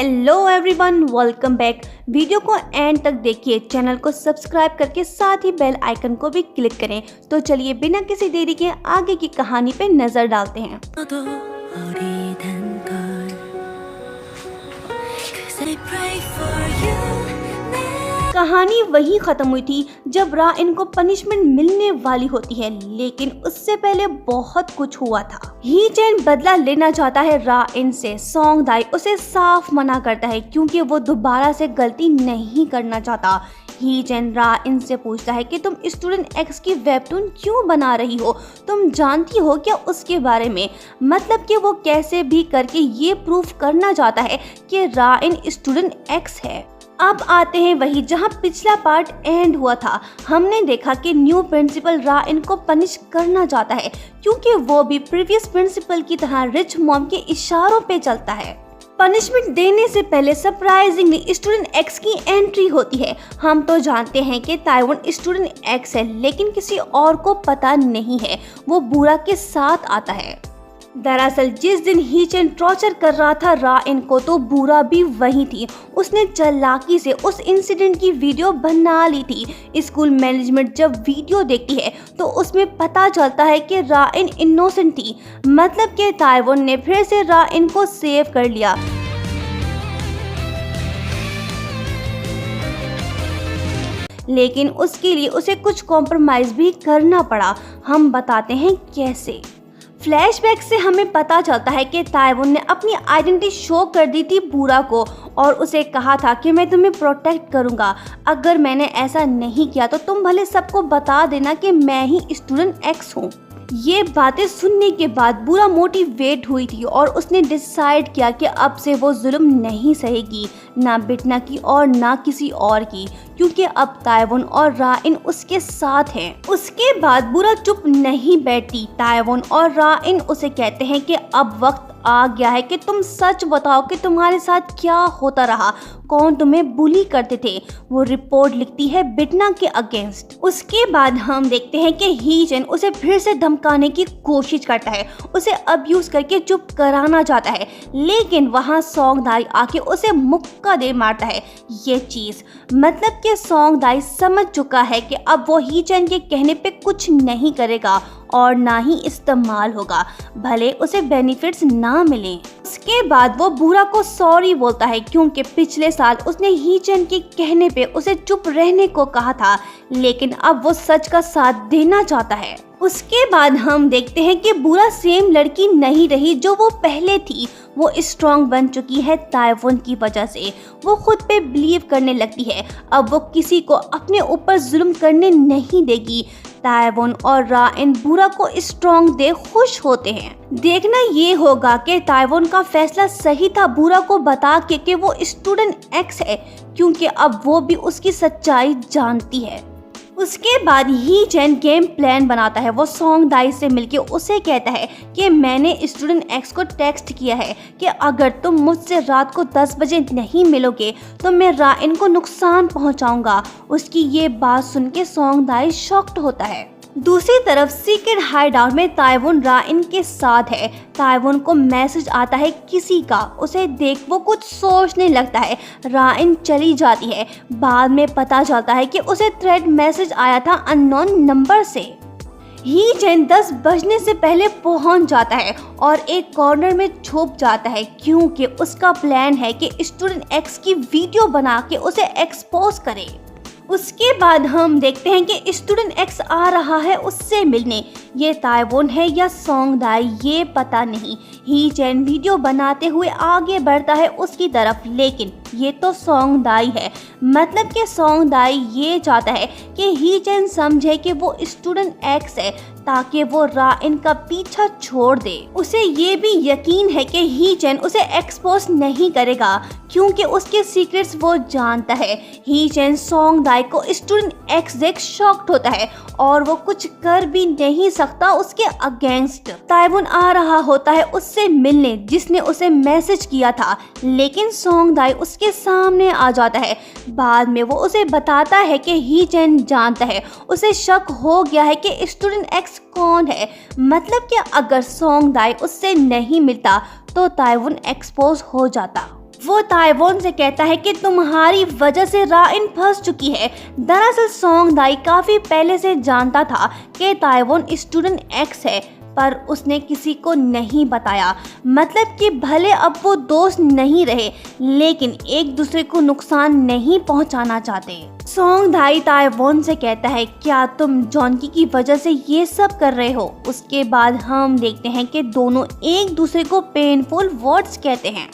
Hello everyone, welcome back. Video को and तक देखिए, चैनल को सब्सक्राइब करके साथ ही बेल आइकन को भी क्लिक करें। तो चलिए बिना किसी देरी के आगे की कहानी पे नजर डालते हैं। कहानी वहीं खत्म हुई थी जब राइन को पनिशमेंट मिलने वाली होती है, लेकिन उससे पहले बहुत कुछ हुआ था। ही चैन बदला लेना चाहता है राइन से। सोंग दाई उसे साफ मना करता है क्योंकि वो दोबारा से गलती नहीं करना चाहता। ही चैन राइन से पूछता है कि तुम स्टूडेंट एक्स की वेबटून क्यों बना रही हो? तुम जानती हो क्या उसके बारे में? मतलब कि वो कैसे भी करके ये प्रूफ करना चाहता है कि राइन स्टूडेंट एक्स है। अब आते हैं वही जहां पिछला पार्ट एंड हुआ था। हमने देखा कि न्यू प्रिंसिपल राइन को पनिश करना चाहता है क्योंकि वो भी प्रीवियस प्रिंसिपल की तरह रिच मॉम के इशारों पे चलता है। पनिशमेंट देने से पहले सरप्राइजिंगली स्टूडेंट एक्स की एंट्री होती है। हम तो जानते हैं कि ताइवान स्टूडेंट एक्स है, लेकिन किसी और को पता नहीं है। वो बुरा के साथ आता है। दरअसल जिस दिन ही चैन टॉर्चर कर रहा था राइन को, तो बुरा भी वही थी। उसने चालाकी से उस इंसिडेंट की वीडियो बना ली थी। स्कूल मैनेजमेंट जब वीडियो देखती है तो उसमें पता चलता है कि राइन इनोसेंट थी। मतलब कि ताइवान ने फिर से राइन को सेव कर लिया। लेकिन उसके लिए उसे कुछ कॉम्प्रोमाइज भी करना पड़ा। हम बताते हैं कैसे। फ्लैशबैक से हमें पता चलता है कि ताइवान ने अपनी आइडेंटिटी शो कर दी थी बुरा को और उसे कहा था कि मैं तुम्हें प्रोटेक्ट करूंगा। अगर मैंने ऐसा नहीं किया तो तुम भले सबको बता देना कि मैं ही स्टूडेंट एक्स हूँ। ये बातें सुनने के बाद बुरा मोटिवेट हुई थी और उसने डिसाइड किया कि अब से वो जुल्म नहीं सहेगी, ना बिटना की और ना किसी और की, क्योंकि अब ताइवान और राइन उसके साथ हैं। उसके बाद बुरा चुप नहीं बैठती। ताइवान और राइन उसे कहते हैं कि अब वक्त आ गया है कि तुम सच बताओ कि तुम्हारे साथ क्या होता रहा, कौन तुम्हें बुली करते थे। वो रिपोर्ट लिखती है बिटना के अगेंस्ट। उसके बाद हम देखते हैं कि ही चैन उसे फिर से धमकाने की कोशिश करता है, उसे अब्यूज करके चुप कराना चाहता है, लेकिन वहाँ सोंग दाई आके उसे मुक्का दे मारता है। ये चीज मतलब कि सोंग दाई समझ चुका है कि अब वो ही चैन के कहने पे कुछ नहीं करेगा और ना ही इस्तेमाल होगा, भले उसे बेनिफिट्स ना मिले। उसके बाद वो बुरा को सॉरी बोलता है क्योंकि पिछले साल उसने ही चैन के कहने पे उसे चुप रहने को कहा था, लेकिन अब वो सच का साथ देना चाहता है। उसके बाद हम देखते हैं कि बुरा सेम लड़की नहीं रही जो वो पहले थी। वो स्ट्रॉन्ग बन चुकी है ताइवान की वजह से। वो खुद पे बिलीव करने लगती है। अब वो किसी को अपने ऊपर जुल्म करने नहीं देगी। ताइवान और राइन बुरा को स्ट्रॉन्ग दे खुश होते हैं। देखना ये होगा कि ताइवान का फैसला सही था बुरा को बता के कि वो स्टूडेंट एक्स है, क्योंकि अब वो भी उसकी सच्चाई जानती है। उसके बाद ही चैन गेम प्लान बनाता है। वो सोंग दाई से मिलके उसे कहता है कि मैंने स्टूडेंट एक्स को टेक्स्ट किया है कि अगर तुम मुझसे रात को 10 बजे नहीं मिलोगे तो मैं राइन को नुकसान पहुंचाऊंगा। उसकी ये बात सुन के सोंग दाई शॉक्ड होता है। दूसरी तरफ सीक्रेट हाइडआउट में ताइवान राइन के साथ है। ताइवान को मैसेज आता है किसी का, उसे देख वो कुछ सोचने लगता है। राइन चली जाती है। बाद में पता चलता है कि उसे थ्रेड मैसेज आया था अननोन नंबर से। ही चैन 10 बजने से पहले पहुंच जाता है और एक कॉर्नर में छुप जाता है क्योंकि उसका प्लान है कि स्टूडेंट एक्स की वीडियो बना के उसे एक्सपोज करे। उसके बाद हम देखते हैं कि स्टूडेंट एक्स आ रहा है उससे मिलने। ये ताइवान है या सोंग दाई ये पता नहीं। ही चैन वीडियो बनाते हुए आगे बढ़ता है उसकी तरफ, लेकिन ये तो सोंग दाई है। मतलब कि सोंग दाई ये चाहता है कि ही चैन समझे कि वो स्टूडेंट एक्स है ताकि वो राइन का पीछा छोड़ दे। उसे ये भी यकीन है कि ही चैन उसे एक्सपोज नहीं करेगा क्योंकि उसके सीक्रेट्स वो जानता है। ही चैन सोंग दाई को स्टूडेंट एक्स देख शॉक्ड होता है और वो कुछ कर भी नहीं सकता उसके अगेंस्ट। ताइवान आ रहा होता है उससे मिलने जिसने उसे मैसेज किया था, लेकिन सोंग दाई उसके सामने आ जाता है। बाद में वो उसे बताता है कि ही चैन जानता है। उसे शक हो गया है कि स्टूडेंट एक्स कौन है। मतलब कि अगर सोंग दाई उससे नहीं मिलता तो ताइवान एक्सपोज हो जाता। वो ताइवोन से कहता है कि तुम्हारी वजह से राइन फंस चुकी है। दरअसल सोंगदाई काफी पहले से जानता था कि ताइवोन स्टूडेंट एक्स है, पर उसने किसी को नहीं बताया। मतलब कि भले अब वो दोस्त नहीं रहे, लेकिन एक दूसरे को नुकसान नहीं पहुंचाना चाहते। सोंगदाई ताइवोन से कहता है, क्या तुम जॉनकी की वजह से ये सब कर रहे हो? उसके बाद हम देखते हैं कि दोनों एक दूसरे को पेनफुल वर्ड्स कहते हैं।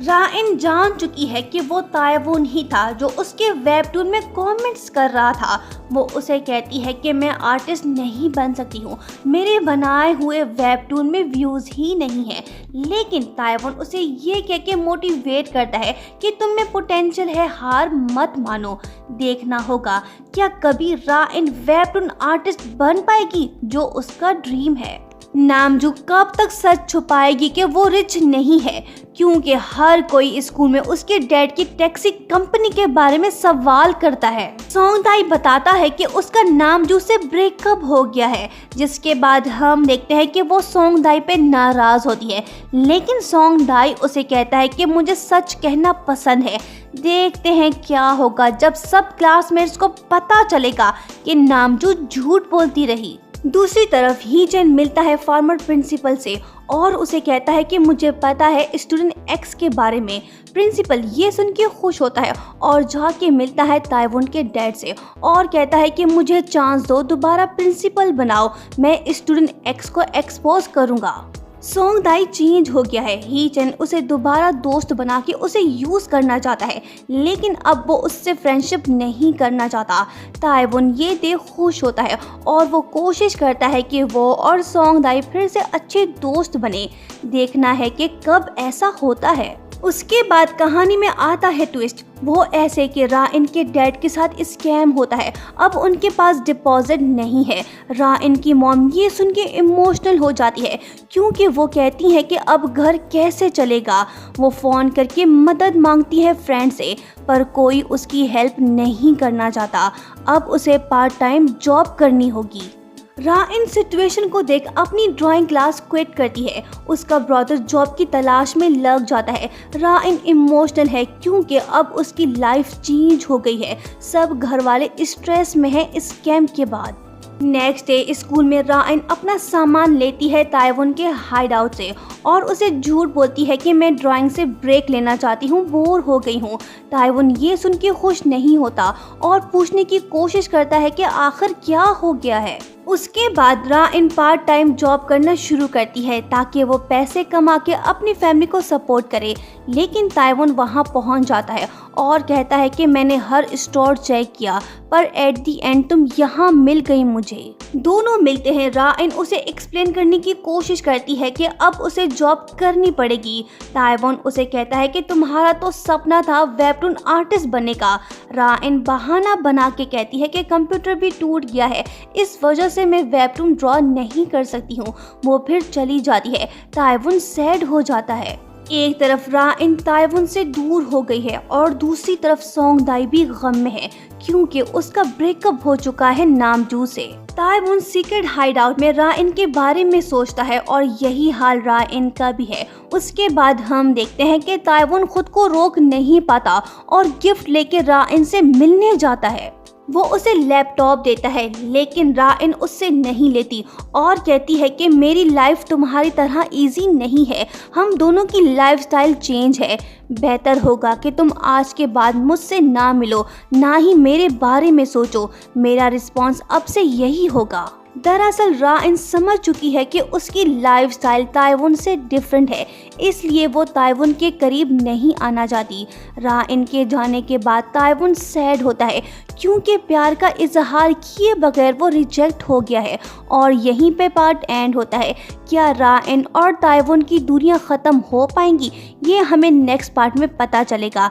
राइन जान चुकी है कि वो ताइवोन ही था जो उसके वेबटून में कमेंट्स कर रहा था। वो उसे कहती है कि मैं आर्टिस्ट नहीं बन सकती हूँ, मेरे बनाए हुए वेबटून में व्यूज़ ही नहीं है। लेकिन ताइवोन उसे ये कह के मोटिवेट करता है कि तुम में पोटेंशियल है, हार मत मानो, देखना होगा क्या कभी राइन वेबटून आर्टिस्ट बन पाएगी जो उसका ड्रीम है। नामजू कब तक सच छुपाएगी कि वो रिच नहीं है, क्योंकि हर कोई स्कूल में उसके डैड की टैक्सी कंपनी के बारे में सवाल करता है। सोंगदाई बताता है कि उसका नामजू से ब्रेकअप हो गया है, जिसके बाद हम देखते हैं कि वो सोंगदाई पे नाराज होती है। लेकिन सोंगदाई उसे कहता है कि मुझे सच कहना पसंद है, देखते हैं क्या होगा जब सब क्लासमेट्स को पता चलेगा कि नामजू झूठ बोलती रही। दूसरी तरफ हीचेन मिलता है फॉर्मर प्रिंसिपल से और उसे कहता है कि मुझे पता है स्टूडेंट एक्स के बारे में। प्रिंसिपल ये सुन के खुश होता है और जाके मिलता है ताइवोन के डैड से और कहता है कि मुझे चांस दो, दोबारा प्रिंसिपल बनाओ, मैं स्टूडेंट एक्स को एक्सपोज करूँगा। सोंगदाई चेंज हो गया है। हीचेन उसे दोबारा दोस्त बना के उसे यूज करना चाहता है, लेकिन अब वो उससे फ्रेंडशिप नहीं करना चाहता। ताइवोन ये देख खुश होता है और वो कोशिश करता है कि वो और सोंगदाई फिर से अच्छे दोस्त बने। देखना है कि कब ऐसा होता है। उसके बाद कहानी में आता है ट्विस्ट। वो ऐसे कि राइन के डैड के साथ स्कैम होता है। अब उनके पास डिपॉजिट नहीं है। राइन की मॉम ये सुन के इमोशनल हो जाती है, क्योंकि वो कहती है कि अब घर कैसे चलेगा। वो फ़ोन करके मदद मांगती है फ्रेंड से, पर कोई उसकी हेल्प नहीं करना चाहता। अब उसे पार्ट टाइम जॉब करनी होगी। राइन सिचुएशन को देख अपनी ड्राइंग क्लास क्विट करती है। उसका ब्रदर जॉब की तलाश में लग जाता है। राइन इमोशनल है क्योंकि अब उसकी लाइफ चेंज हो गई है। सब घर वाले स्ट्रेस में हैं स्कैम के बाद। नेक्स्ट डे स्कूल में राइन अपना सामान लेती है ताइवोन के हाइड आउट से और उसे झूठ बोलती है कि मैं ड्राइंग से ब्रेक लेना चाहती हूँ, बोर हो गई हूँ। ताइवोन ये सुन के खुश नहीं होता और पूछने की कोशिश करता है कि आखिर क्या हो गया है। उसके बाद राइन पार्ट टाइम जॉब करना शुरू करती है ताकि वो पैसे कमा के अपनी फैमिली को सपोर्ट करे। लेकिन ताइवोन वहाँ पहुँच जाता है और कहता है कि मैंने हर स्टोर चेक किया, पर एट दी एंड तुम यहाँ मिल गई मुझे। दोनों मिलते हैं। राइन उसे एक्सप्लेन करने की कोशिश करती है कि अब उसे जॉब करनी पड़ेगी। ताइवोन उसे कहता है कि तुम्हारा तो सपना था वेबटून आर्टिस्ट बनने का। राइन बहाना बना के कहती है कि कंप्यूटर भी टूट गया है, इस वजह से मैं वेबटून ड्रॉ नहीं कर सकती हूँ। वो फिर चली जाती है। ताइवोन सैड हो जाता है। एक तरफ राइन ताइवोन से दूर हो गई है और दूसरी तरफ सोंगदाई भी गम में है, क्योंकि उसका ब्रेकअप हो चुका है नामजू से। ताइवोन सीक्रेट हाइड आउट में राइन के बारे में सोचता है और यही हाल राइन का भी है। उसके बाद हम देखते हैं कि ताइवोन खुद को रोक नहीं पाता और गिफ्ट लेके राइन से मिलने जाता है। वो उसे लैपटॉप देता है, लेकिन राइन उससे नहीं लेती और कहती है कि मेरी लाइफ तुम्हारी तरह इजी नहीं है, हम दोनों की लाइफस्टाइल चेंज है। बेहतर होगा कि तुम आज के बाद मुझसे ना मिलो, ना ही मेरे बारे में सोचो। मेरा रिस्पॉन्स अब से यही होगा। दरअसल राइन समझ चुकी है कि उसकी लाइफस्टाइल ताइवोन से डिफरेंट है, इसलिए वो ताइवोन के करीब नहीं आना चाहती। राइन के जाने के बाद ताइवोन सैड होता है, क्योंकि प्यार का इजहार किए बगैर वो रिजेक्ट हो गया है। और यहीं पे पार्ट एंड होता है। क्या राइन और ताइवोन की दूरियां ख़त्म हो पाएंगी, ये हमें नेक्स्ट पार्ट में पता चलेगा।